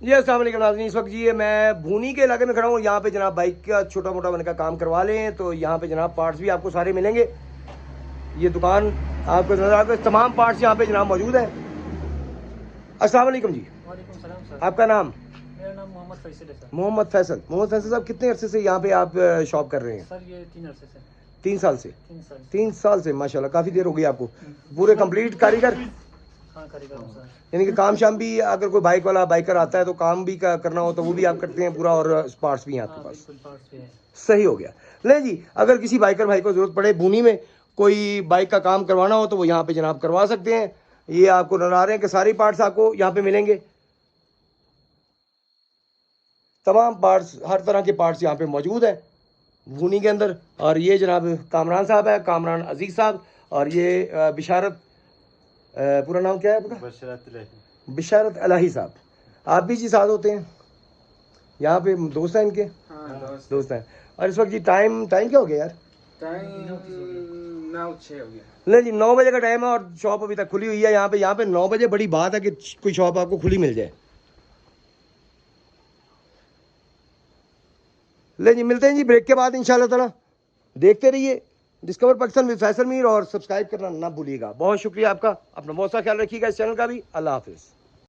जी अस्सलाम वालेकुम नाज़रीन, इस वक्त जी मैं भूनी के इलाके में खड़ा हूँ। यहाँ पे जनाब बाइक का छोटा मोटा मैंने का काम करवा लें तो यहाँ पे जनाब पार्ट्स भी आपको सारे मिलेंगे। ये दुकान आपको नजर आता है, तमाम पार्ट्स यहाँ पे जनाब मौजूद है। अस्सलाम वालेकुम जी। वालेकुम सलाम सर। आपका नाम? मेरा नाम मोहम्मद फैसल है सर। मोहम्मद फैसल। मोहम्मद फैसल साहब कितने अरसे से यहाँ पे आप शॉप कर रहे हैं? सर ये 3 अरसे से। 3 साल से? 3 साल से। 3 साल से माशाल्लाह, काफ़ी देर हो गई आपको। पूरे कंप्लीट कारीगर? हाँ कारीगर हूँ सर। यानी कि काम शाम भी, अगर कोई बाइक वाला बाइकर आता है तो काम भी करना हो तो वो भी आप करते हैं पूरा, और पार्ट्स भी हैं आपके हाँ पास? बिल्कुल पार्ट्स भी है। सही हो गया। ले जी, अगर किसी बाइकर भाई को ज़रूरत पड़े भूनी में कोई बाइक का काम करवाना हो तो वो यहाँ पे जनाब करवा सकते हैं। ये आपको नजर आ रहे हैं कि सारी पार्ट्स आपको यहाँ पे मिलेंगे। तमाम पार्ट्स, हर तरह के पार्ट्स यहाँ पे मौजूद है भूनी के अंदर। और ये जनाब कामरान साहब है, कामरान अजीज़ साहब। और ये बिशारत, पूरा नाम क्या है आपका? बिशारत इलाही साहब। आप भी जी साथ होते हैं यहाँ पे, दोस्त हैं इनके? हाँ, दोस्त हैं। और इस वक्त जी टाइम क्या हो गया यार? टाइम 9:06 हो गया। नहीं जी, 9 बजे का टाइम है और शॉप अभी तक खुली हुई है यहाँ पे 9 बजे बड़ी बात है कि कोई शॉप आपको खुली मिल जाए। ले जी, मिलते हैं जी ब्रेक के बाद इंशाल्लाह ताला। देखते रहिए डिस्कवर पाकिस्तान विद फैसल मीर और सब्सक्राइब करना ना भूलिएगा। बहुत शुक्रिया आपका, अपना बहुत सा ख्याल रखिएगा, इस चैनल का भी। अल्लाह हाफिज़।